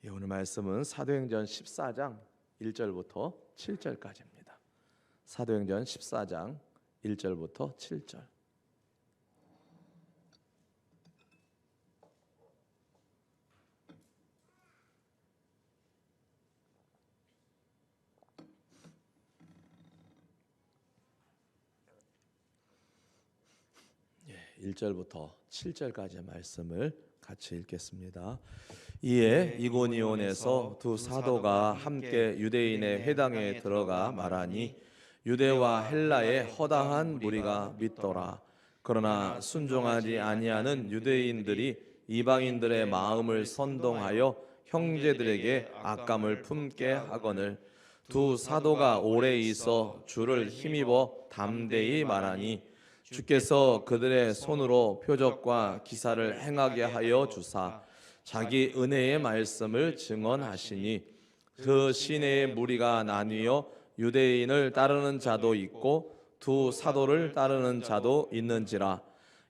오늘 말씀은 사도행전 14장 1절부터 7절까지입니다. 사도행전 14장 1절부터 7절. 예, 1절부터 7절까지의 말씀을 같이 읽겠습니다. 이에 이고니온에서 두 사도가 함께 유대인의 회당에 들어가 말하니 유대와 헬라의 허다한 무리가 믿더라. 그러나 순종하지 아니하는 유대인들이 이방인들의 마음을 선동하여 형제들에게 악감을 품게 하거늘 두 사도가 오래 있어 주를 힘입어 담대히 말하니 주께서 그들의 손으로 표적과 기사를 행하게 하여 주사 자기 은혜의 말씀을 증언하시니 그 시내의 무리가 나뉘어 유대인을 따르는 자도 있고 두 사도를 따르는 자도 있는지라.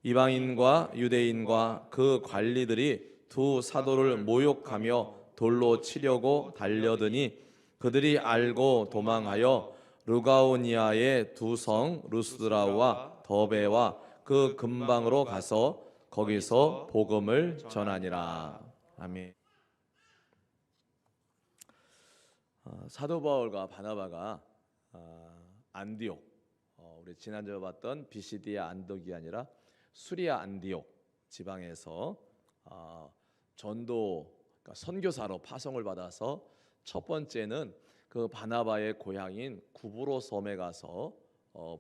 이방인과 유대인과 그 관리들이 두 사도를 모욕하며 돌로 치려고 달려드니 그들이 알고 도망하여 루가오니아의 두 성 루스드라와 더베와 그 근방으로 가서 거기서 복음을 전하니라. 아멘. 사도 바울과 바나바가 안디옥, 우리 지난주에 봤던 비시디아 안독이 아니라 수리아 안디옥 지방에서 전도, 그러니까 선교사로 파송을 받아서 첫 번째는 그 바나바의 고향인 구브로 섬에 가서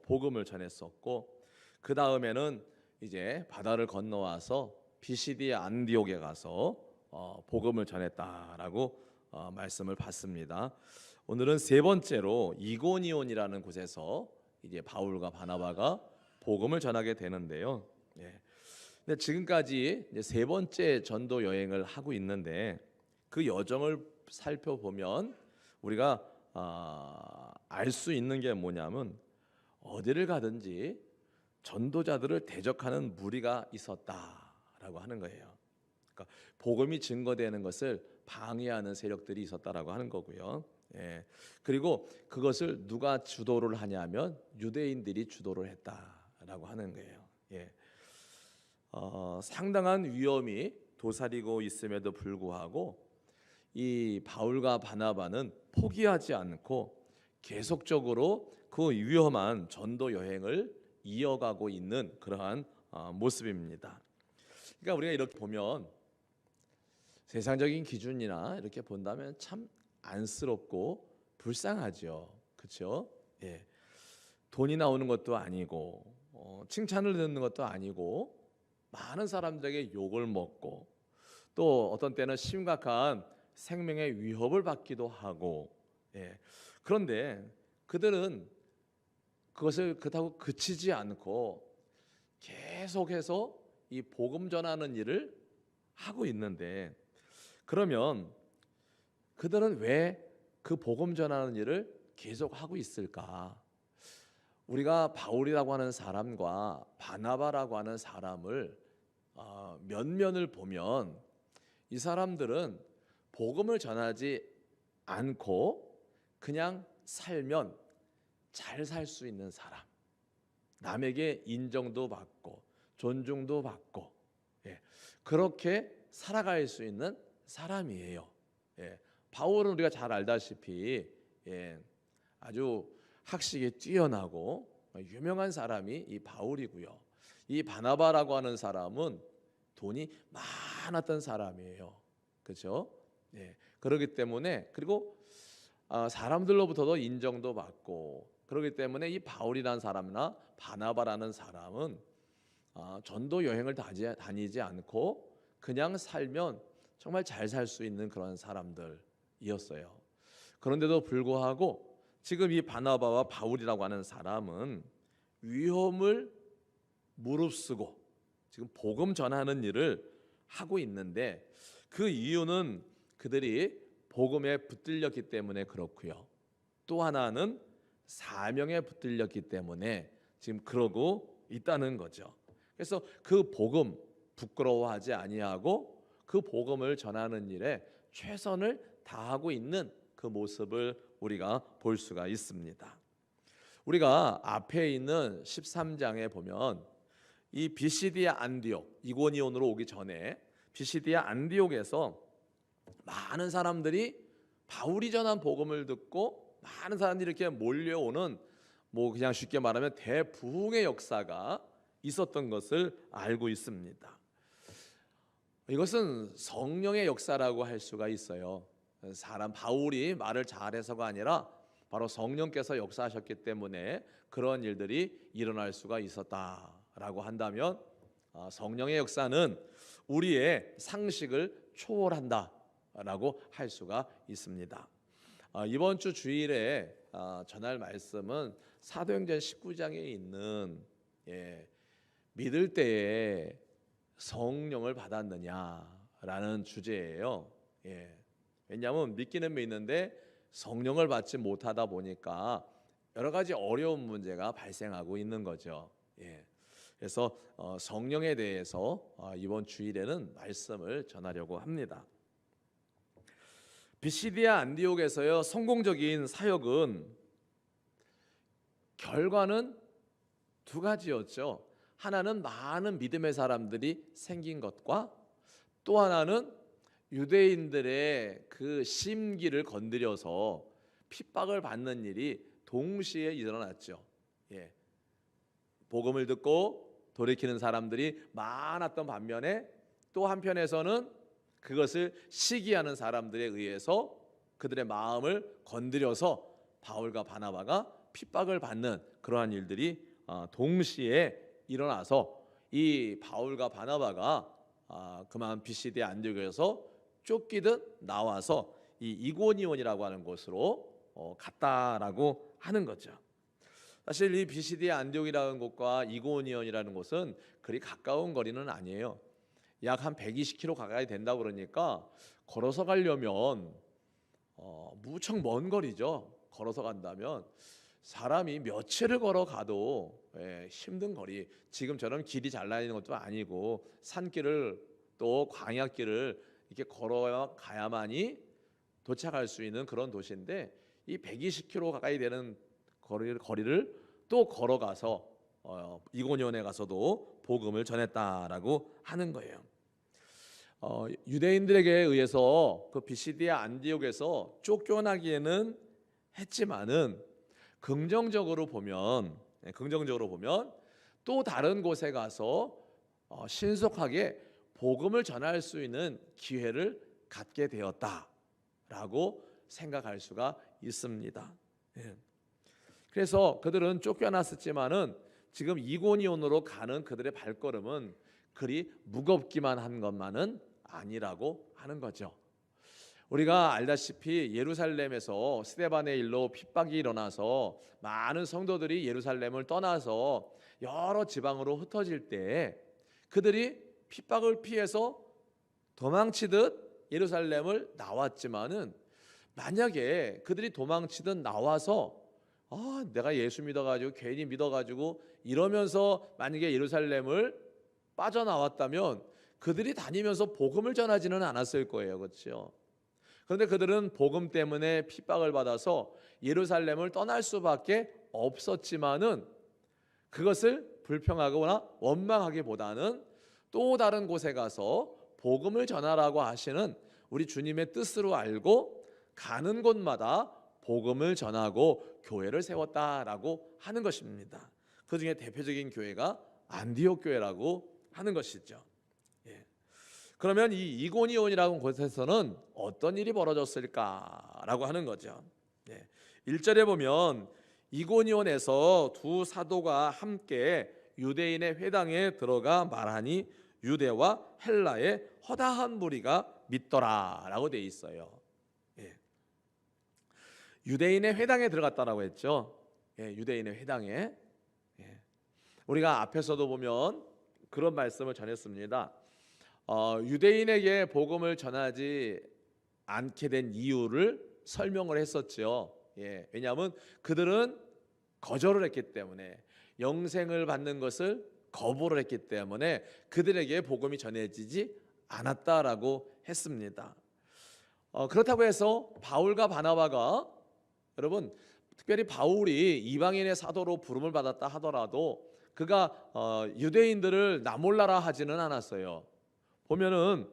복음을 전했었고, 그 다음에는 이제 바다를 건너와서 비시디아 안디옥에 가서 복음을 전했다라고 말씀을 받습니다. 오늘은 세 번째로 이고니온이라는 곳에서 이제 바울과 바나바가 복음을 전하게 되는데요. 근데 지금까지 이제 세 번째 전도 여행을 하고 있는데 그 여정을 살펴보면 우리가 알 수 있는 게 뭐냐면 어디를 가든지 전도자들을 대적하는 무리가 있었다라고 하는 거예요. 그러니까 복음이 증거되는 것을 방해하는 세력들이 있었다라고 하는 거고요. 그리고 그것을 누가 주도를 하냐면 유대인들이 주도를 했다라고 하는 거예요. 상당한 위험이 도사리고 있음에도 불구하고 이 바울과 바나바는 포기하지 않고 계속적으로 그 위험한 전도 여행을 이어가고 있는 그러한 모습입니다. 그러니까 우리가 이렇게 보면 세상적인 기준이나 이렇게 본다면 참 안쓰럽고 불쌍하죠. 그렇죠? 돈이 나오는 것도 아니고 칭찬을 듣는 것도 아니고 많은 사람들에게 욕을 먹고 또 어떤 때는 심각한 생명의 위협을 받기도 하고, 그런데 그들은 그것을 그렇다고 그치지 않고 계속해서 이 복음 전하는 일을 하고 있는데, 그러면 그들은 왜 그 복음 전하는 일을 계속 하고 있을까? 우리가 바울이라고 하는 사람과 바나바라고 하는 사람을 면면을 보면 이 사람들은 복음을 전하지 않고 그냥 살면 잘 살 수 있는 사람, 남에게 인정도 받고 존중도 받고 그렇게 살아갈 수 있는 사람이에요. 바울은 우리가 잘 알다시피 아주 학식이 뛰어나고 유명한 사람이 이 바울이고요. 이 바나바라고 하는 사람은 돈이 많았던 사람이에요. 그렇죠? 그렇기 때문에, 그리고 사람들로부터도 인정도 받고, 그렇기 때문에 이 바울이라는 사람이나 바나바라는 사람은 전도 여행을 다니지 않고 그냥 살면 정말 잘 살 수 있는 그런 사람들이었어요. 그런데도 불구하고 지금 이 바나바와 바울이라고 하는 사람은 위험을 무릅쓰고 지금 복음 전하는 일을 하고 있는데, 그 이유는 그들이 복음에 붙들렸기 때문에 그렇고요. 또 하나는 사명에 붙들렸기 때문에 지금 그러고 있다는 거죠. 그래서 그 복음 부끄러워하지 아니하고 그 복음을 전하는 일에 최선을 다하고 있는 그 모습을 우리가 볼 수가 있습니다. 우리가 앞에 있는 13장에 보면 이 비시디아 안디옥, 이고니온으로 오기 전에 비시디아 안디옥에서 많은 사람들이 바울이 전한 복음을 듣고 많은 사람들이 이렇게 몰려오는, 뭐 그냥 쉽게 말하면 대부흥의 역사가 있었던 것을 알고 있습니다. 이것은 성령의 역사라고 할 수가 있어요. 사람 바울이 말을 잘해서가 아니라 바로 성령께서 역사하셨기 때문에 그런 일들이 일어날 수가 있었다라고 한다면, 성령의 역사는 우리의 상식을 초월한다라고 할 수가 있습니다. 이번 주 주일에 전할 말씀은 사도행전 19장에 있는 믿을 때에 성령을 받았느냐라는 주제예요. 왜냐하면 믿기는 믿는데 성령을 받지 못하다 보니까 여러 가지 어려운 문제가 발생하고 있는 거죠. 그래서 성령에 대해서 이번 주일에는 말씀을 전하려고 합니다. 비시디아 안디옥에서의 성공적인 사역은 결과는 두 가지였죠. 하나는 많은 믿음의 사람들이 생긴 것과, 또 하나는 유대인들의 그 심기를 건드려서 핍박을 받는 일이 동시에 일어났죠. 복음을 듣고 돌이키는 사람들이 많았던 반면에 또 한편에서는 그것을 시기하는 사람들에 의해서 그들의 마음을 건드려서 바울과 바나바가 핍박을 받는 그러한 일들이 동시에 일어나서 이 바울과 바나바가 그만 비시디아 안디옥에서 쫓기듯 나와서 이 이고니온이라고 하는 곳으로 갔다라고 하는 거죠. 사실 이 비시디아 안디옥이라는 곳과 이고니온이라는 곳은 그리 가까운 거리는 아니에요. 약 한 120km 가까이 된다 그러니까 걸어서 가려면 무척 먼 거리죠. 걸어서 간다면 사람이 며칠을 걸어가도 힘든 거리. 지금처럼 길이 잘 나있는 것도 아니고 산길을 또 광야길을 이렇게 걸어가야만이 도착할 수 있는 그런 도시인데, 이 120km 가까이 되는 거리를 또 걸어가서 이고니온에 가서도 복음을 전했다라고 하는 거예요. 유대인들에게 의해서 그 비시디아 안디옥에서 쫓겨나기에는 했지만은 긍정적으로 보면 또 다른 곳에 가서 신속하게 복음을 전할 수 있는 기회를 갖게 되었다라고 생각할 수가 있습니다. 그래서 그들은 쫓겨났었지만은 지금 이고니온으로 가는 그들의 발걸음은 그리 무겁기만 한 것만은 아니라고 하는 거죠. 우리가 알다시피 예루살렘에서 스데반의 일로 핍박이 일어나서 많은 성도들이 예루살렘을 떠나서 여러 지방으로 흩어질 때 그들이 핍박을 피해서 도망치듯 예루살렘을 나왔지만은, 만약에 그들이 도망치듯 나와서 내가 예수 믿어가지고 괜히 믿어가지고 이러면서 만약에 예루살렘을 빠져나왔다면 그들이 다니면서 복음을 전하지는 않았을 거예요. 그렇죠? 그런데 그들은 복음 때문에 핍박을 받아서 예루살렘을 떠날 수밖에 없었지만은 그것을 불평하거나 원망하기보다는 또 다른 곳에 가서 복음을 전하라고 하시는 우리 주님의 뜻으로 알고 가는 곳마다 복음을 전하고 교회를 세웠다라고 하는 것입니다. 그 중에 대표적인 교회가 안디옥 교회라고 하는 것이죠. 그러면 이 이고니온이라는 곳에서는 어떤 일이 벌어졌을까라고 하는 거죠. 1절에 보면 이고니온에서 두 사도가 함께 유대인의 회당에 들어가 말하니 유대와 헬라의 허다한 무리가 믿더라라고 돼 있어요. 유대인의 회당에 들어갔다라고 했죠. 유대인의 회당에. 우리가 앞에서도 보면 그런 말씀을 전했습니다. 유대인에게 복음을 전하지 않게 된 이유를 설명을 했었죠. 왜냐하면 그들은 거절을 했기 때문에, 영생을 받는 것을 거부를 했기 때문에 그들에게 복음이 전해지지 않았다라고 했습니다. 그렇다고 해서 바울과 바나바가, 여러분, 특별히 바울이 이방인의 사도로 부름을 받았다 하더라도 그가 유대인들을 나몰라라 하지는 않았어요. 보면은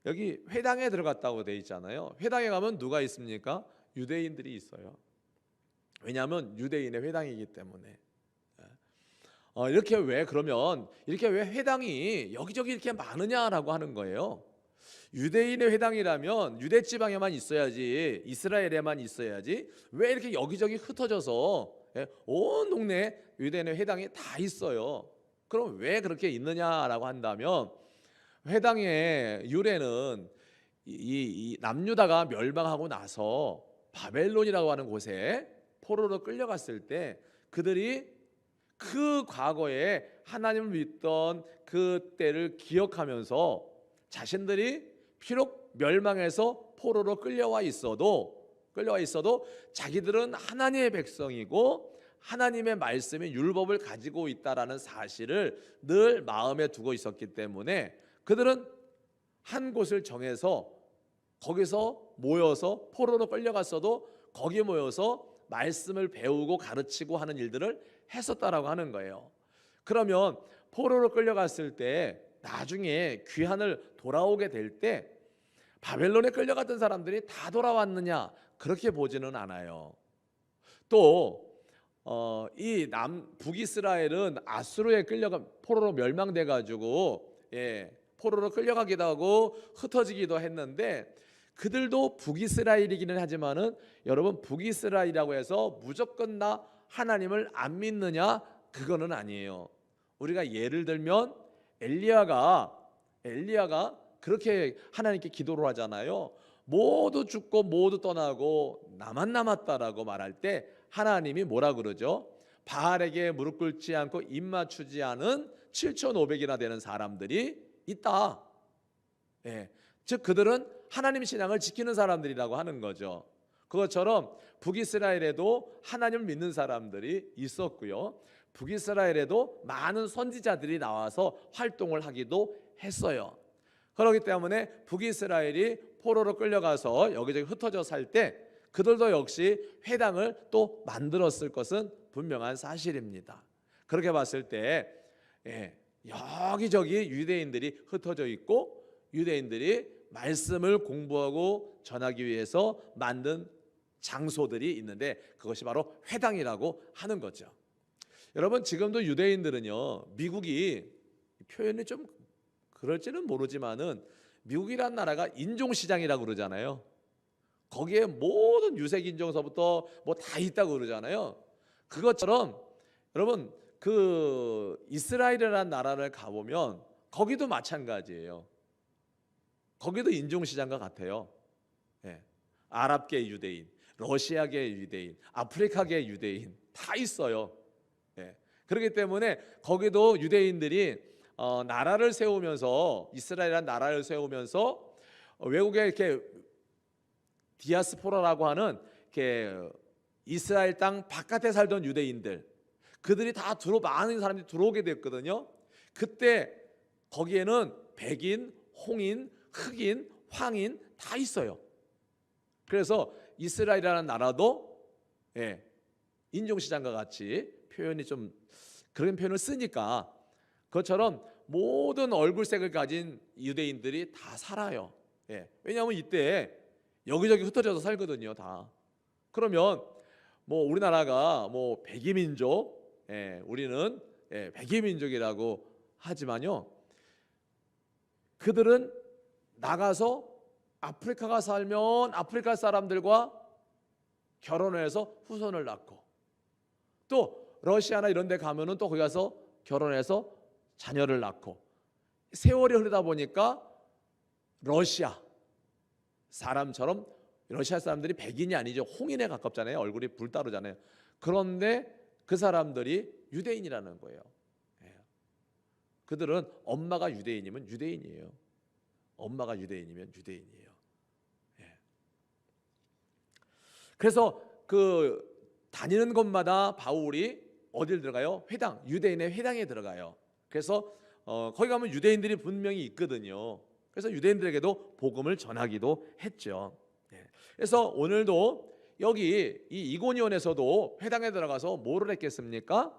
여기 회당에 들어갔다고 돼 있잖아요. 회당에 가면 누가 있습니까? 유대인들이 있어요. 왜냐하면 유대인의 회당이기 때문에. 이렇게 왜 그러면 이렇게 왜 회당이 여기저기 이렇게 많으냐라고 하는 거예요. 유대인의 회당이라면 유대 지방에만 있어야지, 이스라엘에만 있어야지, 왜 이렇게 여기저기 흩어져서 온 동네에 유대인의 회당이 다 있어요. 그럼 왜 그렇게 있느냐라고 한다면, 회당의 유래는 이 남유다가 멸망하고 나서 바벨론이라고 하는 곳에 포로로 끌려갔을 때 그들이 그 과거에 하나님을 믿던 그 때를 기억하면서 자신들이 비록 멸망해서 포로로 끌려와 있어도 자기들은 하나님의 백성이고 하나님의 말씀인 율법을 가지고 있다라는 사실을 늘 마음에 두고 있었기 때문에 그들은 한 곳을 정해서 거기서 모여서, 포로로 끌려갔어도 거기 모여서 말씀을 배우고 가르치고 하는 일들을 했었다라고 하는 거예요. 그러면 포로로 끌려갔을 때 나중에 귀환을 돌아오게 될 때 바벨론에 끌려갔던 사람들이 다 돌아왔느냐, 그렇게 보지는 않아요. 또 이 북이스라엘은 아수르에 끌려가 포로로 멸망돼 가지고 포로로 끌려가기도 하고 흩어지기도 했는데, 그들도 북이스라엘이기는 하지만은 여러분, 북이스라엘이라고 해서 무조건 다 하나님을 안 믿느냐, 그거는 아니에요. 우리가 예를 들면 엘리야가 그렇게 하나님께 기도를 하잖아요. 모두 죽고 모두 떠나고 나만 남았다라고 말할 때 하나님이 뭐라 그러죠? 바알에게 무릎 꿇지 않고 입 맞추지 않은 7,500이나 되는 사람들이 있다. 즉 그들은 하나님 신앙을 지키는 사람들이라고 하는 거죠. 그것처럼 북이스라엘에도 하나님을 믿는 사람들이 있었고요. 북이스라엘에도 많은 선지자들이 나와서 활동을 하기도 했어요. 그렇기 때문에 북이스라엘이 포로로 끌려가서 여기저기 흩어져 살 때 그들도 역시 회당을 또 만들었을 것은 분명한 사실입니다. 그렇게 봤을 때 여기저기 유대인들이 흩어져 있고 유대인들이 말씀을 공부하고 전하기 위해서 만든 장소들이 있는데 그것이 바로 회당이라고 하는 거죠. 여러분, 지금도 유대인들은요, 미국이 표현이 좀 그럴지는 모르지만은 미국이란 나라가 인종시장이라고 그러잖아요. 거기에 모든 유색인종서부터 뭐 다 있다고 그러잖아요. 그것처럼 여러분, 그 이스라엘이라는 나라를 가보면 거기도 마찬가지예요. 거기도 인종시장과 같아요. 아랍계 유대인, 러시아계 유대인, 아프리카계 유대인 다 있어요. 그렇기 때문에 거기도 유대인들이 나라를 세우면서, 이스라엘이라는 나라를 세우면서 외국에 이렇게 디아스포라라고 하는 이렇게 이스라엘 땅 바깥에 살던 유대인들, 그들이 다 많은 사람들이 들어오게 됐거든요. 그때 거기에는 백인, 홍인, 흑인, 황인 다 있어요. 그래서 이스라엘이라는 나라도 인종시장과 같이 표현이 좀 그런 표현을 쓰니까 그것처럼 모든 얼굴색을 가진 유대인들이 다 살아요. 왜냐하면 이때 여기저기 흩어져서 살거든요, 다. 그러면 뭐 우리나라가 뭐 백이민족, 우리는 백이민족이라고 하지만요, 그들은 나가서 아프리카가 살면 아프리카 사람들과 결혼해서 후손을 낳고, 또 러시아나 이런 데 가면은 또 거기 가서 결혼해서 자녀를 낳고, 세월이 흐르다 보니까 러시아 사람처럼, 러시아 사람들이 백인이 아니죠, 홍인에 가깝잖아요. 얼굴이 불따르잖아요. 그런데 그 사람들이 유대인이라는 거예요. 그들은 엄마가 유대인이면 유대인이에요. 엄마가 유대인이면 유대인이에요. 그래서 그 다니는 곳마다 바울이 어딜 들어가요? 회당, 유대인의 회당에 들어가요. 그래서 거기 가면 유대인들이 분명히 있거든요. 그래서 유대인들에게도 복음을 전하기도 했죠. 그래서 오늘도 여기 이 이고니온에서도 회당에 들어가서 뭐를 했겠습니까?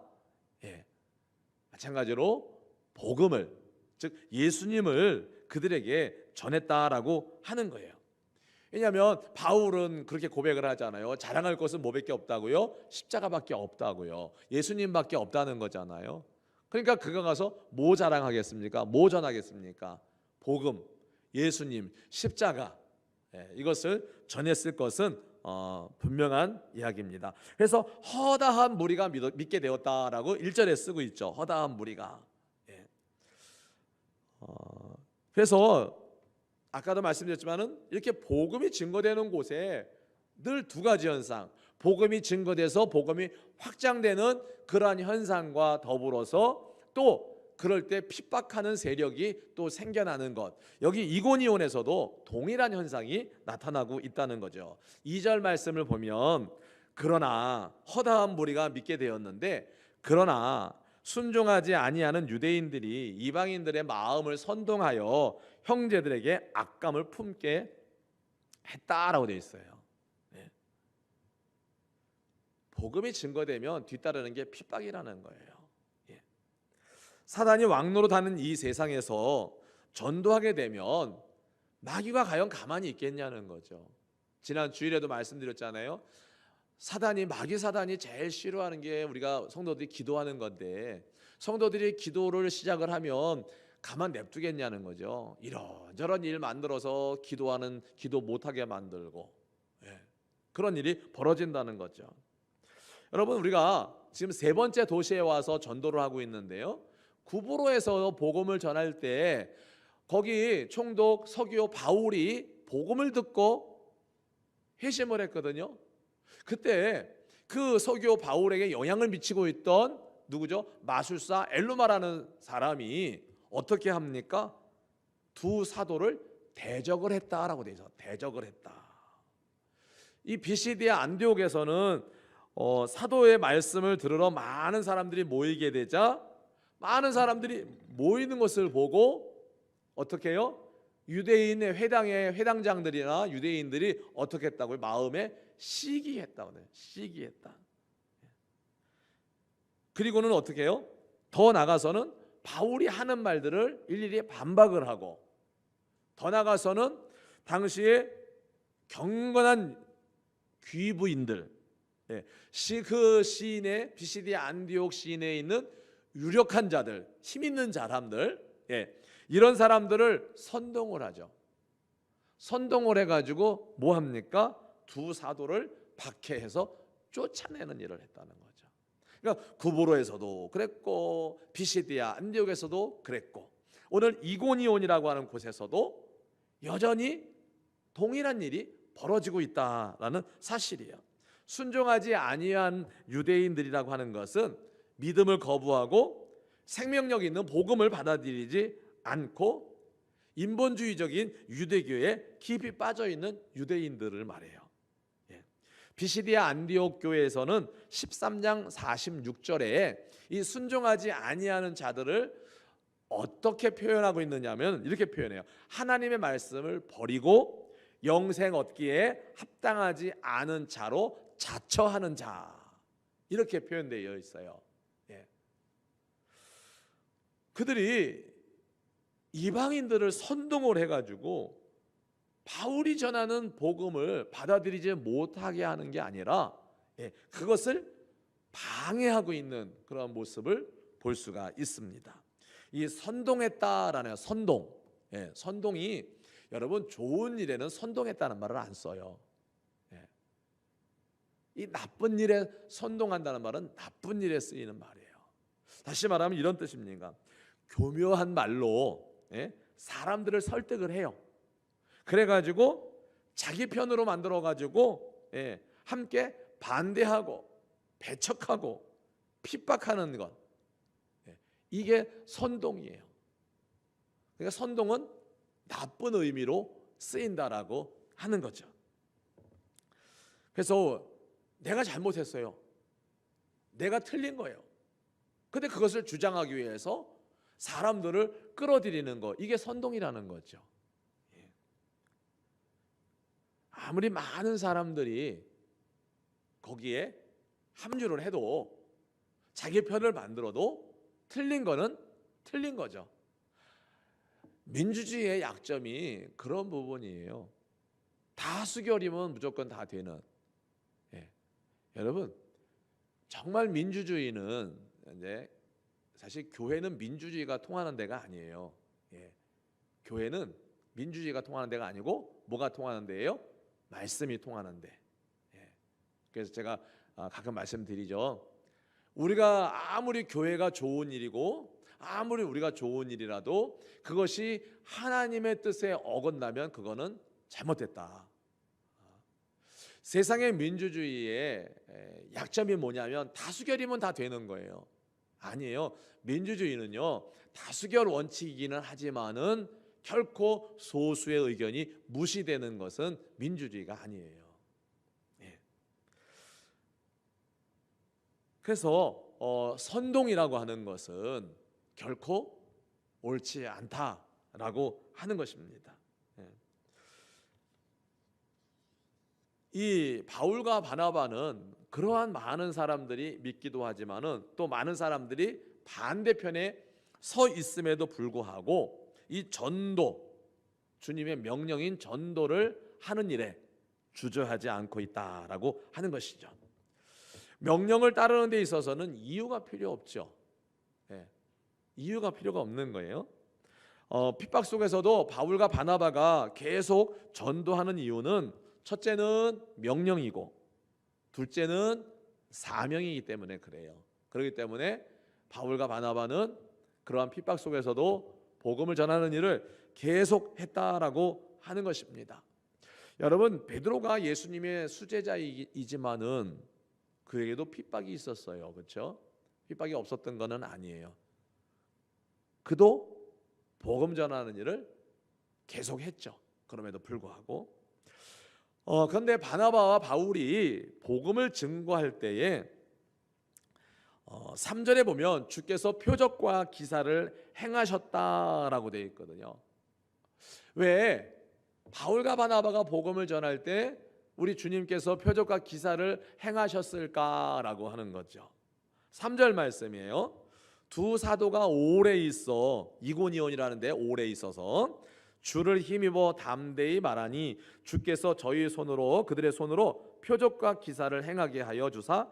마찬가지로 복음을, 즉 예수님을 그들에게 전했다라고 하는 거예요. 왜냐하면 바울은 그렇게 고백을 하잖아요. 자랑할 것은 뭐밖에 없다고요? 십자가밖에 없다고요. 예수님밖에 없다는 거잖아요. 그러니까 그가 가서 뭐 자랑하겠습니까? 뭐 전하겠습니까? 복음, 예수님, 십자가, 이것을 전했을 것은 분명한 이야기입니다. 그래서 허다한 무리가 믿게 되었다라고 1절에 쓰고 있죠. 허다한 무리가. 그래서 아까도 말씀드렸지만은 이렇게 복음이 증거되는 곳에 늘 두 가지 현상, 복음이 증거돼서 복음이 확장되는 그러한 현상과 더불어서 또 그럴 때 핍박하는 세력이 또 생겨나는 것, 여기 이고니온에서도 동일한 현상이 나타나고 있다는 거죠. 2절 말씀을 보면 그러나 허다한 무리가 믿게 되었는데 그러나 순종하지 아니하는 유대인들이 이방인들의 마음을 선동하여 형제들에게 악감을 품게 했다라고 되어 있어요. 복음이 증거되면 뒤따르는 게 핍박이라는 거예요. 사단이 왕노릇하는 이 세상에서 전도하게 되면 마귀가 과연 가만히 있겠냐는 거죠. 지난 주일에도 말씀드렸잖아요. 마귀 사단이 제일 싫어하는 게 우리가 성도들이 기도하는 건데, 성도들이 기도를 시작을 하면 가만 냅두겠냐는 거죠. 이런저런 일 만들어서 기도 못하게 만들고, 그런 일이 벌어진다는 거죠. 여러분, 우리가 지금 세 번째 도시에 와서 전도를 하고 있는데요, 구브로에서 복음을 전할 때 거기 총독 서기오 바울이 복음을 듣고 회심을 했거든요. 그때 그 서기오 바울에게 영향을 미치고 있던 누구죠? 마술사 엘루마라는 사람이 어떻게 합니까? 두 사도를 대적을 했다라고 되어 있어요. 대적을 했다. 이 비시디아 안디옥에서는 사도의 말씀을 들으러 많은 사람들이 모이게 되자 많은 사람들이 모이는 것을 보고 어떻게 해요? 유대인의 회당장들이나 유대인들이 어떻게 했다고요? 마음에 시기했다고 해요. 시기했다. 그리고는 어떻게 해요? 더 나가서는 바울이 하는 말들을 일일이 반박을 하고, 더 나가서는 당시에 경건한 귀부인들, 그 시인의 비시디아 안디옥 시인에 있는 유력한 자들, 힘 있는 사람들, 이런 사람들을 선동을 하죠. 선동을 해가지고 뭐 합니까? 두 사도를 박해해서 쫓아내는 일을 했다는 거죠. 그러니까 구브로에서도 그랬고 비시디아 안디옥에서도 그랬고 오늘 이고니온이라고 하는 곳에서도 여전히 동일한 일이 벌어지고 있다라는 사실이에요. 순종하지 아니한 유대인들이라고 하는 것은 믿음을 거부하고 생명력 있는 복음을 받아들이지 않고 인본주의적인 유대교에 깊이 빠져있는 유대인들을 말해요. 비시디아 안디옥 교회에서는 13장 46절에 이 순종하지 아니하는 자들을 어떻게 표현하고 있느냐면 이렇게 표현해요. 하나님의 말씀을 버리고 영생 얻기에 합당하지 않은 자로 자처하는 자, 이렇게 표현되어 있어요. 그들이 이방인들을 선동을 해가지고 바울이 전하는 복음을 받아들이지 못하게 하는 게 아니라 그것을 방해하고 있는 그런 모습을 볼 수가 있습니다. 이 선동했다라는 선동, 선동이 여러분 좋은 일에는 선동했다는 말을 안 써요. 이 나쁜 일에 선동한다는 말은 나쁜 일에 쓰이는 말이에요. 다시 말하면 이런 뜻입니다. 교묘한 말로 사람들을 설득을 해요. 그래가지고 자기 편으로 만들어가지고 함께 반대하고 배척하고 핍박하는 것, 이게 선동이에요. 그러니까 선동은 나쁜 의미로 쓰인다라고 하는 거죠. 그래서 내가 잘못했어요. 내가 틀린 거예요. 근데 그것을 주장하기 위해서 사람들을 끌어들이는 거, 이게 선동이라는 거죠. 아무리 많은 사람들이 거기에 합류를 해도 자기 편을 만들어도 틀린 거는 틀린 거죠. 민주주의의 약점이 그런 부분이에요. 다수결이면 무조건 다 되는. 예. 여러분, 정말 민주주의는 이제 사실 교회는 민주주의가 통하는 데가 아니에요. 예. 교회는 민주주의가 통하는 데가 아니고 뭐가 통하는 데예요? 말씀이 통하는 데. 예. 그래서 제가 가끔 말씀드리죠. 우리가 아무리 교회가 좋은 일이고 아무리 우리가 좋은 일이라도 그것이 하나님의 뜻에 어긋나면 그거는 잘못됐다. 세상의 민주주의의 약점이 뭐냐면 다수결이면 다 되는 거예요. 아니에요. 민주주의는요, 다수결 원칙이기는 하지만은 결코 소수의 의견이 무시되는 것은 민주주의가 아니에요. 예. 그래서 선동이라고 하는 것은 결코 옳지 않다라고 하는 것입니다. 예. 이 바울과 바나바는 그러한 많은 사람들이 믿기도 하지만은 또 많은 사람들이 반대편에 서 있음에도 불구하고 이 전도, 주님의 명령인 전도를 하는 일에 주저하지 않고 있다라고 하는 것이죠. 명령을 따르는 데 있어서는 이유가 필요 없죠. 예, 이유가 필요가 없는 거예요. 핍박 속에서도 바울과 바나바가 계속 전도하는 이유는 첫째는 명령이고 둘째는 사명이기 때문에 그래요. 그렇기 때문에 바울과 바나바는 그러한 핍박 속에서도 복음을 전하는 일을 계속 했다라고 하는 것입니다. 여러분, 베드로가 예수님의 수제자이지만은 그에게도 핍박이 있었어요. 그렇죠? 핍박이 없었던 것은 아니에요. 그도 복음 전하는 일을 계속했죠. 그럼에도 불구하고 그런데 바나바와 바울이 복음을 증거할 때에 3절에 보면 주께서 표적과 기사를 행하셨다라고 되어 있거든요. 왜 바울과 바나바가 복음을 전할 때 우리 주님께서 표적과 기사를 행하셨을까라고 하는 거죠. 3절 말씀이에요. 두 사도가 오래 있어, 이고니온이라는 데 오래 있어서 주를 힘입어 담대히 말하니 주께서 저희 손으로 그들의 손으로 표적과 기사를 행하게 하여 주사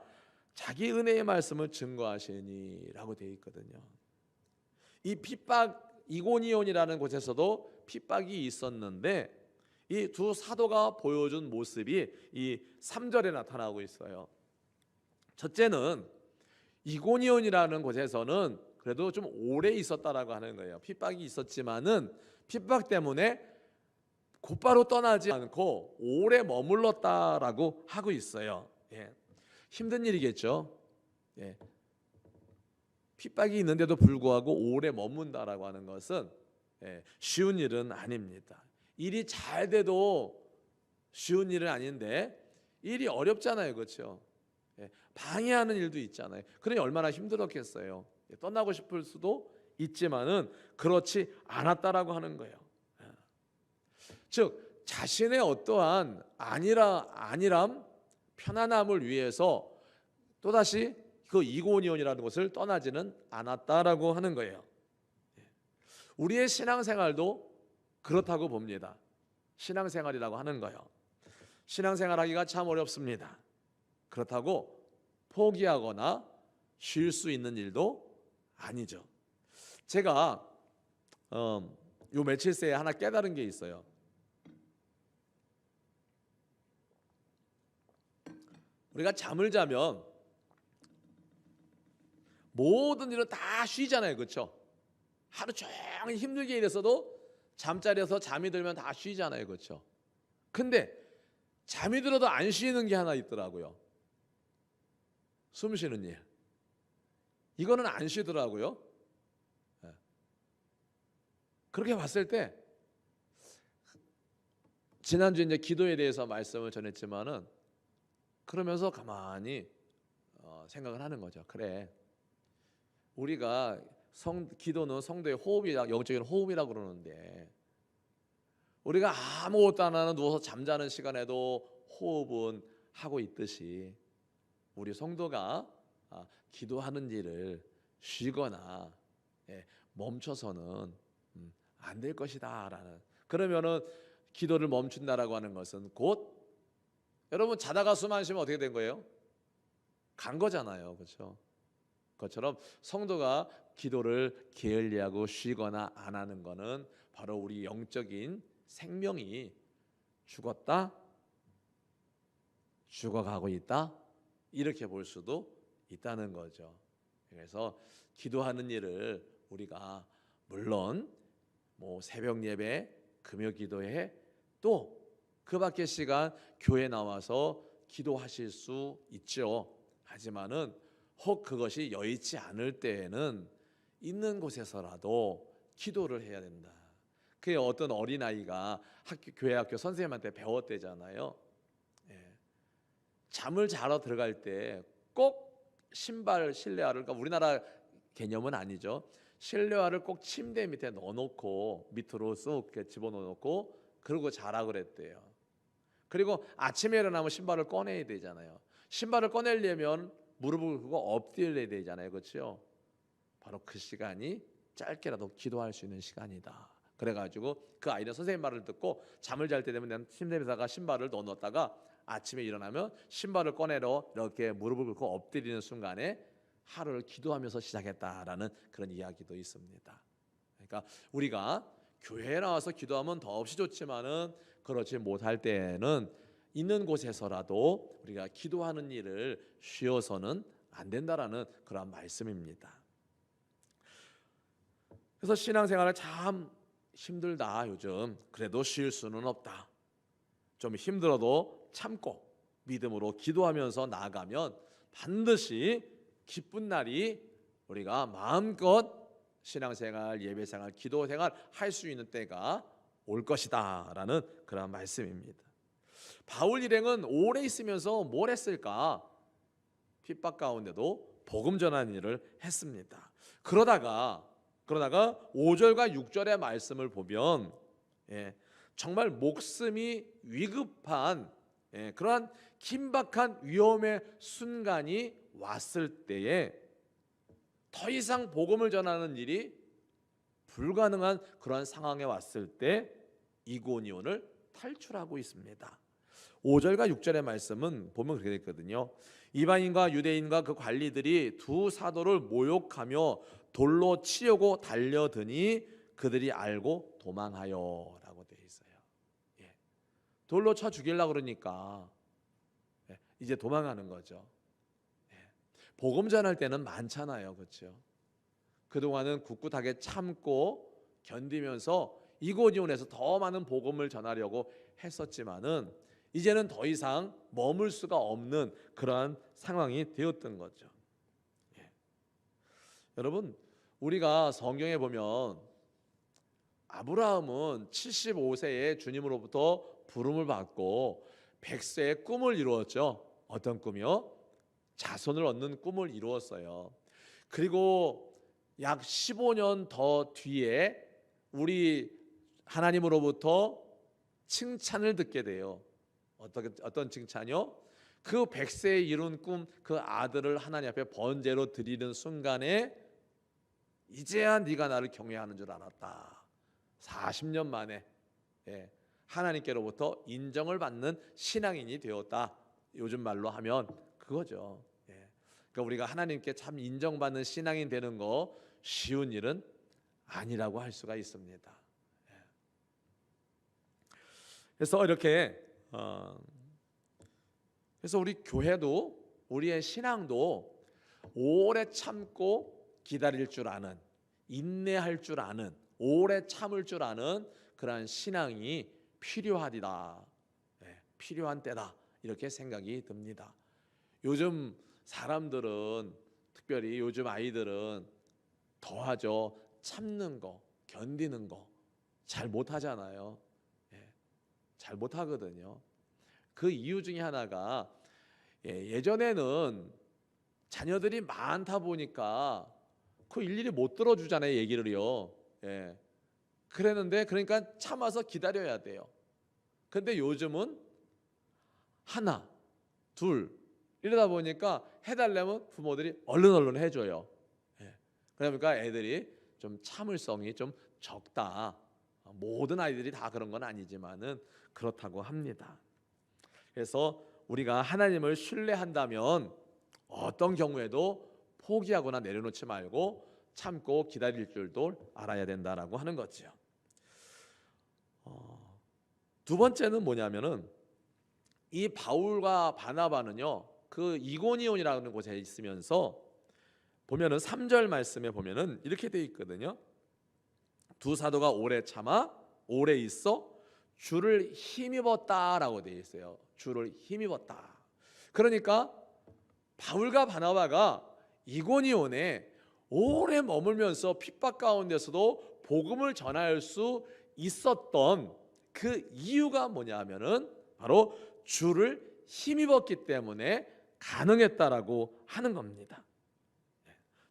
자기 은혜의 말씀을 증거하시니라고 되어 있거든요. 이 핍박, 이고니온이라는 곳에서도 핍박이 있었는데 이 두 사도가 보여준 모습이 이 3절에 나타나고 있어요. 첫째는 이고니온이라는 곳에서는 그래도 좀 오래 있었다라고 하는 거예요. 핍박이 있었지만은 핍박 때문에 곧바로 떠나지 않고 오래 머물렀다라고 하고 있어요. 예. 힘든 일이겠죠. 예. 핍박이 있는데도 불구하고 오래 머문다라고 하는 것은 쉬운 일은 아닙니다. 일이 잘 돼도 쉬운 일은 아닌데 일이 어렵잖아요. 그렇죠? 방해하는 일도 있잖아요. 그러니 얼마나 힘들었겠어요. 떠나고 싶을 수도 있지만은 그렇지 않았다라고 하는 거예요. 즉 자신의 어떠한 안일함, 편안함을 위해서 또다시 그 이고니온이라는 곳을 떠나지는 않았다라고 하는 거예요. 우리의 신앙생활도 그렇다고 봅니다. 신앙생활이라고 하는 거예요. 신앙생활하기가 참 어렵습니다. 그렇다고 포기하거나 쉴 수 있는 일도 아니죠. 제가 요 며칠 새에 하나 깨달은 게 있어요. 우리가 잠을 자면 모든 일은 다 쉬잖아요. 그렇죠? 하루 종일 힘들게 일했어도 잠자리에서 잠이 들면 다 쉬잖아요. 그렇죠? 근데 잠이 들어도 안 쉬는 게 하나 있더라고요. 숨 쉬는 일. 이거는 안 쉬더라고요. 그렇게 봤을 때 지난주 이제 기도에 대해서 말씀을 전했지만은 그러면서 가만히 생각을 하는 거죠. 그래, 우리가 기도는 성도의 호흡이라, 영적인 호흡이라고 그러는데 우리가 아무것도 안 하는 누워서 잠자는 시간에도 호흡은 하고 있듯이 우리 성도가 기도하는 일을 쉬거나 멈춰서는 안 될 것이다라는, 그러면은 기도를 멈춘다라고 하는 것은 곧 여러분 자다가 숨 안 쉬면 어떻게 된 거예요? 간 거잖아요. 그렇죠? 그것처럼 성도가 기도를 게을리하고 쉬거나 안 하는 거는 바로 우리 영적인 생명이 죽었다, 죽어가고 있다, 이렇게 볼 수도 있다는 거죠. 그래서 기도하는 일을 우리가 물론 새벽 예배, 금요 기도회, 또 그 밖의 시간 교회 나와서 기도하실 수 있죠. 하지만은 혹 그것이 여의치 않을 때에는 있는 곳에서라도 기도를 해야 된다. 그게 어떤 어린아이가 교회 학교 선생님한테 배웠대잖아요. 잠을 자러 들어갈 때 꼭 신발, 실내화를, 그러니까 우리나라 개념은 아니죠. 실내화를 꼭 침대 밑에 넣어놓고 밑으로 쑥 집어넣어놓고 그러고 자라 그랬대요. 그리고 아침에 일어나면 신발을 꺼내야 되잖아요. 신발을 꺼내려면 무릎을 꿇고 엎드려야 되잖아요. 그렇죠? 바로 그 시간이 짧게라도 기도할 수 있는 시간이다. 그래가지고 그 아이는 선생님 말을 듣고 잠을 잘 때 되면 침대에다가 신발을 넣어놨다가 아침에 일어나면 신발을 꺼내러 이렇게 무릎을 꿇고 엎드리는 순간에 하루를 기도하면서 시작했다라는 그런 이야기도 있습니다. 그러니까 우리가 교회에 나와서 기도하면 더없이 좋지만은 그렇지 못할 때에는 있는 곳에서라도 우리가 기도하는 일을 쉬어서는 안 된다라는 그런 말씀입니다. 그래서 신앙생활을 참 힘들다 요즘, 그래도 쉴 수는 없다, 좀 힘들어도 참고 믿음으로 기도하면서 나아가면 반드시 기쁜 날이 우리가 마음껏 신앙생활, 예배생활, 기도생활 할 수 있는 때가 올 것이다 라는 그런 말씀입니다. 바울 일행은 오래 있으면서 뭘 했을까? 핍박 가운데도 복음 전하는 일을 했습니다. 그러다가 5절과 6절의 말씀을 보면 정말 목숨이 위급한 그러한 긴박한 위험의 순간이 왔을 때에 더 이상 복음을 전하는 일이 불가능한 그러한 상황에 왔을 때 이고니온을 탈출하고 있습니다. 5절과 6절의 말씀은 보면 그렇게 됐거든요. 이방인과 유대인과 그 관리들이 두 사도를 모욕하며 돌로 치려고 달려드니 그들이 알고 도망하여 라고 되어 있어요. 돌로 쳐 죽이려고 그러니까 이제 도망하는 거죠. 복음 전할 때는 많잖아요. 그렇죠? 그동안은 꿋꿋하게 참고 견디면서 이고니온에서 더 많은 복음을 전하려고 했었지만은 이제는 더 이상 머물 수가 없는 그러한 상황이 되었던 거죠. 여러분, 우리가 성경에 보면 아브라함은 75세에 주님으로부터 부름을 받고 100세의 꿈을 이루었죠. 어떤 꿈이요? 자손을 얻는 꿈을 이루었어요. 그리고 약 15년 더 뒤에 우리 하나님으로부터 칭찬을 듣게 돼요. 어떤 칭찬이요? 그 100세에 이룬 꿈, 그 아들을 하나님 앞에 번제로 드리는 순간에 이제야 네가 나를 경외하는 줄 알았다. 40년 만에 하나님께로부터 인정을 받는 신앙인이 되었다. 요즘 말로 하면 그거죠. 그러니까 우리가 하나님께 참 인정받는 신앙인 되는 거 쉬운 일은 아니라고 할 수가 있습니다. 그래서 이렇게 그래서 우리 교회도 우리의 신앙도 오래 참고 기다릴 줄 아는, 인내할 줄 아는, 오래 참을 줄 아는 그러한 신앙이 필요하다. 필요한 때다. 이렇게 생각이 듭니다. 요즘 사람들은, 특별히 요즘 아이들은 더하죠. 참는 거, 견디는 거 잘 못하잖아요. 잘 못하거든요. 그 이유 중에 하나가 예전에는 자녀들이 많다 보니까 그 일일이 못 들어주잖아요. 얘기를요. 그랬는데 그러니까 참아서 기다려야 돼요. 근데 요즘은 하나, 둘 이러다 보니까 해달라면 부모들이 얼른 해줘요. 예. 그러니까 애들이 좀 참을성이 좀 적다. 모든 아이들이 다 그런 건 아니지만은 그렇다고 합니다. 그래서 우리가 하나님을 신뢰한다면 어떤 경우에도 포기하거나 내려놓지 말고 참고 기다릴 줄도 알아야 된다라고 하는 거죠. 두 번째는 뭐냐면은 이 바울과 바나바는요, 그 이고니온이라는 곳에 있으면서 보면은 3절 말씀에 보면은 이렇게 돼 있거든요. 두 사도가 오래 참아 오래 있어 주를 힘입었다라고 돼 있어요. 주를 힘입었다. 그러니까 바울과 바나바가 이고니온에 오래 머물면서 핍박 가운데서도 복음을 전할 수 있었던 그 이유가 뭐냐면은 바로 주를 힘입었기 때문에 가능했다라고 하는 겁니다.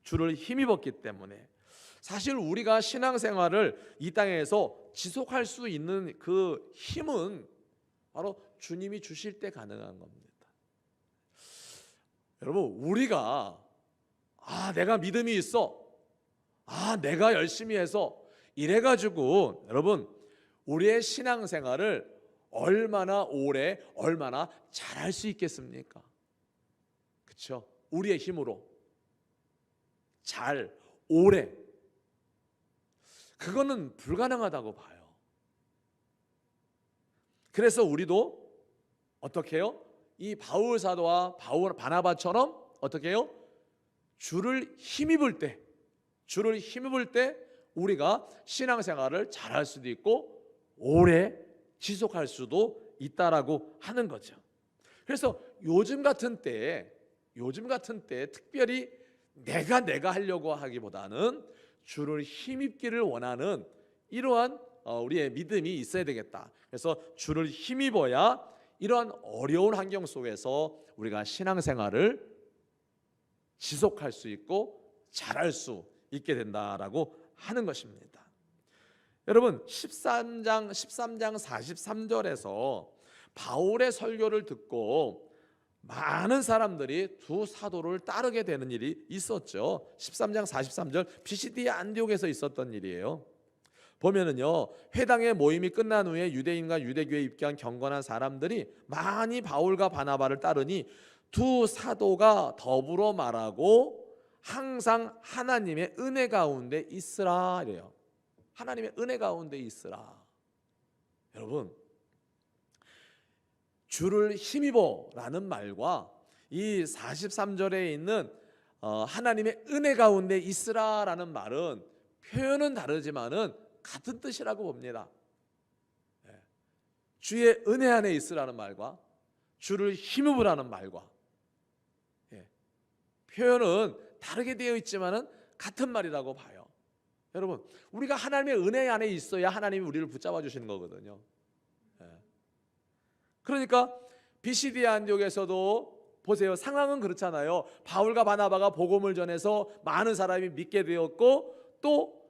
주를 힘입었기 때문에. 사실 우리가 신앙생활을 이 땅에서 지속할 수 있는 그 힘은 바로 주님이 주실 때 가능한 겁니다. 여러분, 우리가 내가 믿음이 있어, 내가 열심히 해서 이래가지고 여러분 우리의 신앙생활을 얼마나 오래 얼마나 잘할 수 있겠습니까? 그렇죠? 우리의 힘으로 잘 오래, 그거는 불가능하다고 봐요. 그래서 우리도 어떻게 해요? 이 바울 사도와 바나바처럼 어떻게 해요? 주를 힘입을 때 우리가 신앙생활을 잘할 수도 있고 오래 지속할 수도 있다라고 하는 거죠. 그래서 요즘 같은 때 특별히 내가 하려고 하기보다는 주를 힘입기를 원하는 이러한 우리의 믿음이 있어야 되겠다. 그래서 주를 힘입어야 이러한 어려운 환경 속에서 우리가 신앙생활을 지속할 수 있고 잘할 수 있게 된다라고 하는 것입니다. 여러분 13장 43절에서 바울의 설교를 듣고 많은 사람들이 두 사도를 따르게 되는 일이 있었죠. 13장 43절 피시디아 안디옥에서 있었던 일이에요. 보면은요, 회당의 모임이 끝난 후에 유대인과 유대교에 입교한 경건한 사람들이 많이 바울과 바나바를 따르니 두 사도가 더불어 말하고 항상 하나님의 은혜 가운데 있으라 이래요. 하나님의 은혜 가운데 있으라. 여러분, 주를 힘입어라는 말과 이 43절에 있는 하나님의 은혜 가운데 있으라라는 말은 표현은 다르지만은 같은 뜻이라고 봅니다. 주의 은혜 안에 있으라는 말과 주를 힘입으라는 말과 표현은 다르게 되어 있지만은 같은 말이라고 봐요. 여러분, 우리가 하나님의 은혜 안에 있어야 하나님이 우리를 붙잡아 주시는 거거든요. 그러니까 비시디아 안디옥에서도 보세요. 상황은 그렇잖아요. 바울과 바나바가 복음을 전해서 많은 사람이 믿게 되었고 또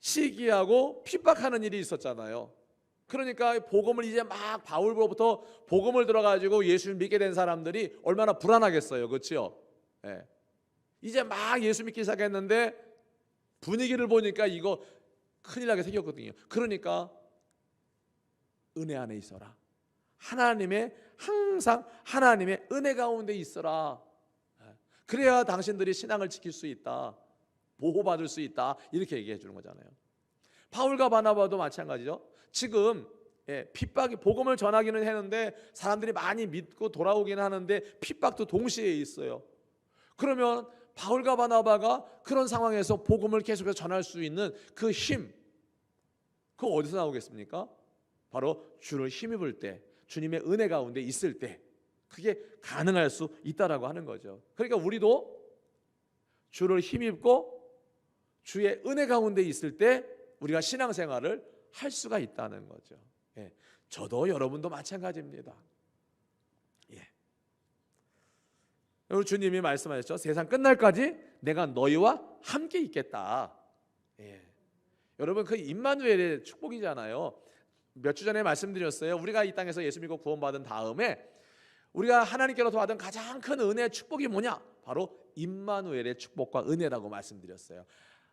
시기하고 핍박하는 일이 있었잖아요. 그러니까 복음을 이제 막 바울로부터 복음을 들어가지고 예수를 믿게 된 사람들이 얼마나 불안하겠어요. 그렇죠? 이제 막 예수 믿기 시작했는데 분위기를 보니까 이거 큰일 나게 생겼거든요. 그러니까 은혜 안에 있어라. 항상 하나님의 은혜 가운데 있어라. 그래야 당신들이 신앙을 지킬 수 있다. 보호받을 수 있다. 이렇게 얘기해 주는 거잖아요. 바울과 바나바도 마찬가지죠. 지금 핍박이 복음을 전하기는 했는데 사람들이 많이 믿고 돌아오긴 하는데 핍박도 동시에 있어요. 그러면 바울과 바나바가 그런 상황에서 복음을 계속해서 전할 수 있는 그 힘, 그거 어디서 나오겠습니까? 바로 주를 힘입을 때, 주님의 은혜 가운데 있을 때 그게 가능할 수 있다라고 하는 거죠. 그러니까 우리도 주를 힘입고 주의 은혜 가운데 있을 때 우리가 신앙생활을 할 수가 있다는 거죠. 저도 여러분도 마찬가지입니다. 우리 주님이 말씀하셨죠. 세상 끝날까지 내가 너희와 함께 있겠다. 여러분 그 임마누엘의 축복이잖아요. 몇 주 전에 말씀드렸어요. 우리가 이 땅에서 예수 믿고 구원받은 다음에 우리가 하나님께로부터 받은 가장 큰 은혜의 축복이 뭐냐? 바로 임마누엘의 축복과 은혜라고 말씀드렸어요.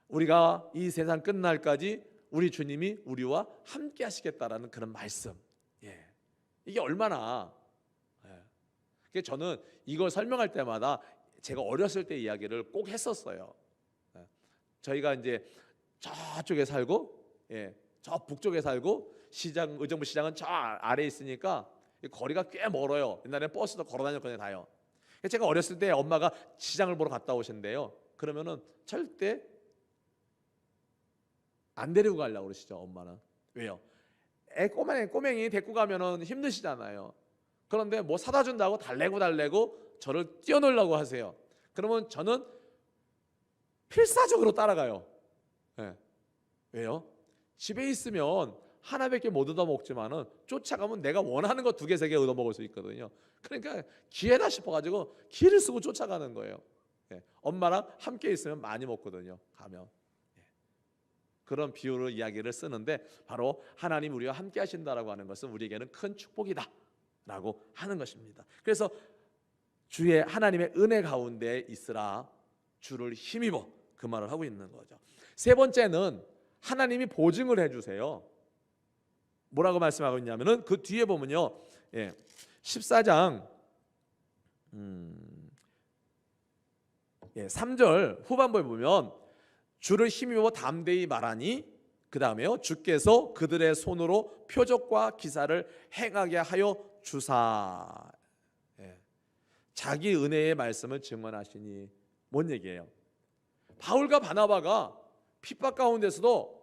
우리가 이 세상 끝날까지 우리 주님이 우리와 함께 하시겠다라는 그런 말씀. 예. 이게 얼마나, 예. 저는 이걸 설명할 때마다 제가 어렸을 때 이야기를 꼭 했었어요. 예. 저희가 이제 저쪽에 살고, 예, 저 북쪽에 살고, 의정부 시장은 저 아래에 있으니까 거리가 꽤 멀어요. 옛날에는 버스도 걸어 다녔거든요, 다요. 제가 어렸을 때 엄마가 시장을 보러 갔다 오신대요. 그러면은 절대 안 데리고 가려고 그러시죠, 엄마는. 왜요? 꼬맹이 데리고 가면은 힘드시잖아요. 그런데 뭐 사다 준다고 달래고 저를 뛰어놀라고 하세요. 그러면 저는 필사적으로 따라가요. 네. 왜요? 집에 있으면 하나밖에 못 얻어 먹지만은 쫓아가면 내가 원하는 거 2개, 3개 얻어 먹을 수 있거든요. 그러니까 기회다 싶어가지고 기를 쓰고 쫓아가는 거예요. 예. 엄마랑 함께 있으면 많이 먹거든요. 가면. 예. 그런 비유로 이야기를 쓰는데 바로 하나님 우리와 함께 하신다라고 하는 것은 우리에게는 큰 축복이다라고 하는 것입니다. 그래서 주의 하나님의 은혜 가운데 있으라 주를 힘입어 그 말을 하고 있는 거죠. 세 번째는 하나님이 보증을 해주세요. 뭐라고 말씀하고 있냐면은 그 뒤에 보면요, 14장 3절 후반부에 보면 주를 힘입어 담대히 말하니 그 다음에요, 주께서 그들의 손으로 표적과 기사를 행하게 하여 주사. 자기 은혜의 말씀을 증언하시니. 뭔 얘기예요? 바울과 바나바가 핍박 가운데서도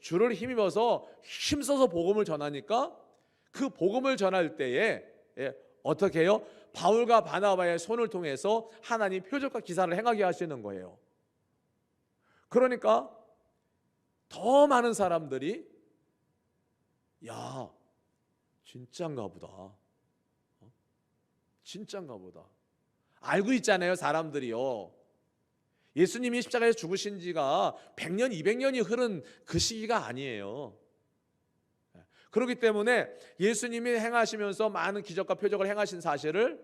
주를 힘입어서 힘써서 복음을 전하니까 그 복음을 전할 때에 어떻게 해요? 바울과 바나바의 손을 통해서 하나님 표적과 기사를 행하게 하시는 거예요. 그러니까 더 많은 사람들이 야, 진짠가 보다. 진짠가 보다. 알고 있잖아요, 사람들이요. 예수님이 십자가에서 죽으신 지가 100년, 200년이 흐른 그 시기가 아니에요. 그렇기 때문에 예수님이 행하시면서 많은 기적과 표적을 행하신 사실을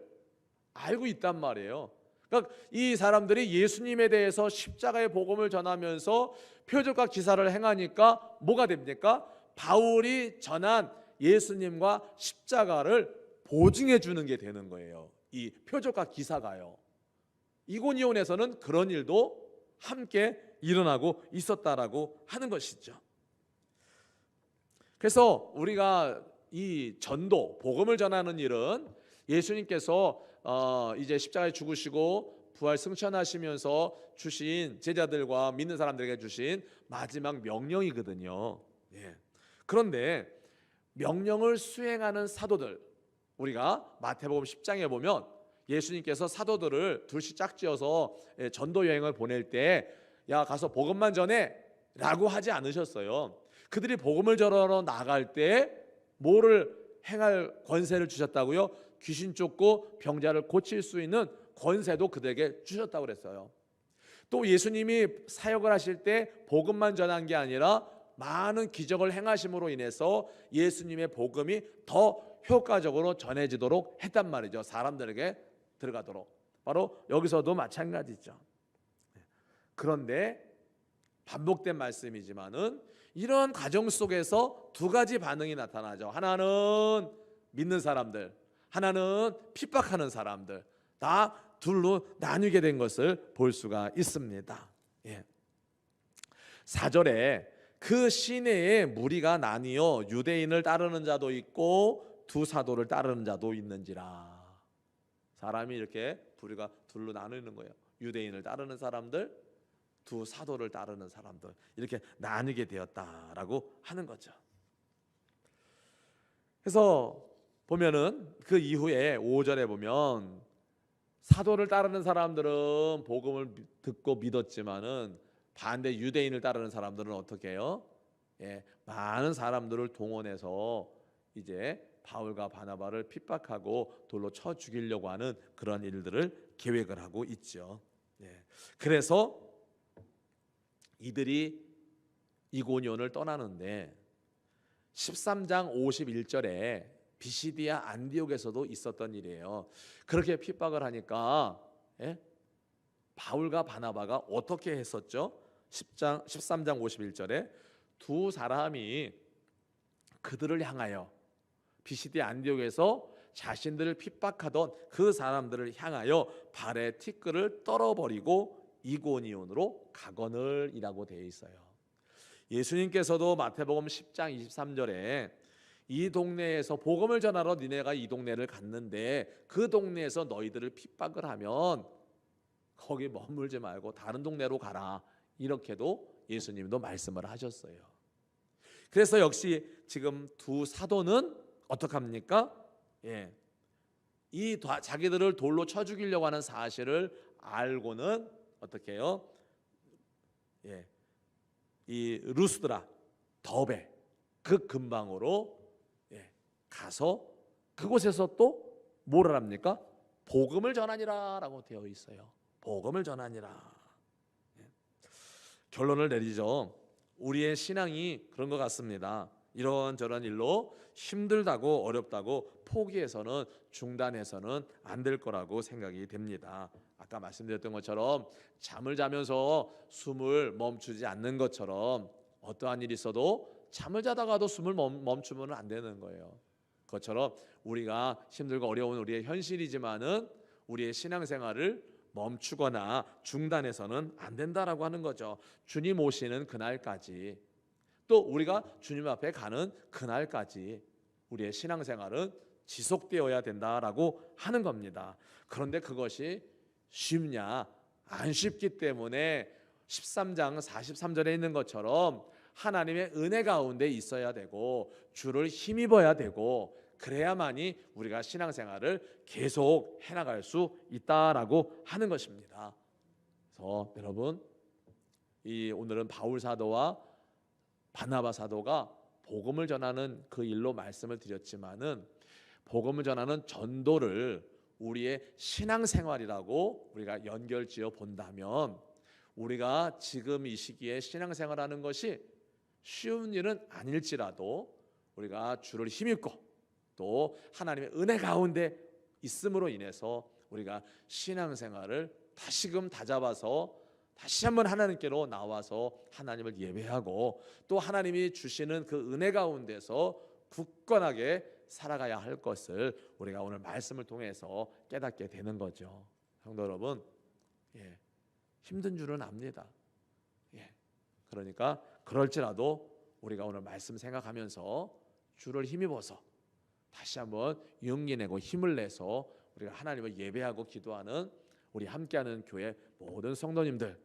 알고 있단 말이에요. 그러니까 이 사람들이 예수님에 대해서 십자가의 복음을 전하면서 표적과 기사를 행하니까 뭐가 됩니까? 바울이 전한 예수님과 십자가를 보증해 주는 게 되는 거예요. 이 표적과 기사가요. 이고니온에서는 그런 일도 함께 일어나고 있었다라고 하는 것이죠. 그래서 우리가 이 전도, 복음을 전하는 일은 예수님께서 이제 십자가에 죽으시고 부활 승천하시면서 주신 제자들과 믿는 사람들에게 주신 마지막 명령이거든요. 그런데 명령을 수행하는 사도들, 우리가 마태복음 10장에 보면 예수님께서 사도들을 둘씩 짝지어서 전도 여행을 보낼 때 야, 가서 복음만 전해 라고 하지 않으셨어요. 그들이 복음을 전하러 나갈 때 뭐를 행할 권세를 주셨다고요? 귀신 쫓고 병자를 고칠 수 있는 권세도 그들에게 주셨다고 그랬어요. 또 예수님이 사역을 하실 때 복음만 전한 게 아니라 많은 기적을 행하심으로 인해서 예수님의 복음이 더 효과적으로 전해지도록 했단 말이죠. 사람들에게 들어가도록. 바로 여기서도 마찬가지죠. 그런데 반복된 말씀이지만은 이런 과정 속에서 2가지 반응이 나타나죠. 하나는 믿는 사람들, 하나는 핍박하는 사람들, 다 둘로 나뉘게 된 것을 볼 수가 있습니다. 4절에 그 시내에 무리가 나뉘어 유대인을 따르는 자도 있고 두 사도를 따르는 자도 있는지라. 사람이 이렇게 부류가 둘로 나누는 거예요. 유대인을 따르는 사람들, 두 사도를 따르는 사람들, 이렇게 나뉘게 되었다라고 하는 거죠. 그래서 보면은 그 이후에 5절에 보면 사도를 따르는 사람들은 복음을 듣고 믿었지만은 반대 유대인을 따르는 사람들은 어떻게 해요? 많은 사람들을 동원해서 이제 바울과 바나바를 핍박하고 돌로 쳐 죽이려고 하는 그런 일들을 계획을 하고 있죠. 그래서 이들이 이고니온을 떠나는데 13장 51절에 비시디아 안디옥에서도 있었던 일이에요. 그렇게 핍박을 하니까 바울과 바나바가 어떻게 했었죠? 13장 51절에 두 사람이 그들을 향하여 비시디아 안디옥에서 자신들을 핍박하던 그 사람들을 향하여 발에 티끌을 떨어버리고 이고니온으로 가거늘이라고 되어 있어요. 예수님께서도 마태복음 10장 23절에 이 동네에서 복음을 전하러 니네가 이 동네를 갔는데 그 동네에서 너희들을 핍박을 하면 거기 머물지 말고 다른 동네로 가라, 이렇게도 예수님도 말씀을 하셨어요. 그래서 역시 지금 두 사도는 어떡합니까? 이 자기들을 돌로 쳐 죽이려고 하는 사실을 알고는 어떻게 해요? 이 루스드라, 더베 그 근방으로 가서 그곳에서 또 뭐를 합니까? 복음을 전하니라 라고 되어 있어요. 복음을 전하니라. 결론을 내리죠. 우리의 신앙이 그런 것 같습니다. 이런저런 일로 힘들다고 어렵다고 포기해서는, 중단해서는 안 될 거라고 생각이 됩니다. 아까 말씀드렸던 것처럼 잠을 자면서 숨을 멈추지 않는 것처럼 어떠한 일이 있어도 잠을 자다가도 숨을 멈추면 안 되는 거예요. 그것처럼 우리가 힘들고 어려운 우리의 현실이지만은 우리의 신앙생활을 멈추거나 중단해서는 안 된다라고 하는 거죠. 주님 오시는 그날까지, 또 우리가 주님 앞에 가는 그날까지 우리의 신앙생활은 지속되어야 된다라고 하는 겁니다. 그런데 그것이 쉽냐? 안 쉽기 때문에 13장 43절에 있는 것처럼 하나님의 은혜 가운데 있어야 되고 주를 힘입어야 되고 그래야만이 우리가 신앙생활을 계속 해나갈 수 있다라고 하는 것입니다. 그래서 여러분, 오늘은 바울 사도와 바나바 사도가 복음을 전하는 그 일로 말씀을 드렸지만은 복음을 전하는 전도를 우리의 신앙생활이라고 우리가 연결지어 본다면 우리가 지금 이 시기에 신앙생활하는 것이 쉬운 일은 아닐지라도 우리가 주를 힘입고 또 하나님의 은혜 가운데 있음으로 인해서 우리가 신앙생활을 다시금 다잡아서 다시 한번 하나님께로 나와서 하나님을 예배하고 또 하나님이 주시는 그 은혜 가운데서 굳건하게 살아가야 할 것을 우리가 오늘 말씀을 통해서 깨닫게 되는 거죠. 성도 여러분, 힘든 줄은 압니다. 그러니까 그럴지라도 우리가 오늘 말씀 생각하면서 주를 힘입어서 다시 한번 용기 내고 힘을 내서 우리가 하나님을 예배하고 기도하는 우리 함께하는 교회 모든 성도님들,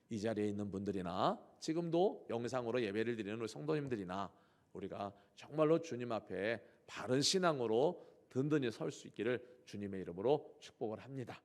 이 자리에 있는 분들이나 지금도 영상으로 예배를 드리는 우리 성도님들이나 우리가 정말로 주님 앞에 바른 신앙으로 든든히 설 수 있기를 주님의 이름으로 축복을 합니다.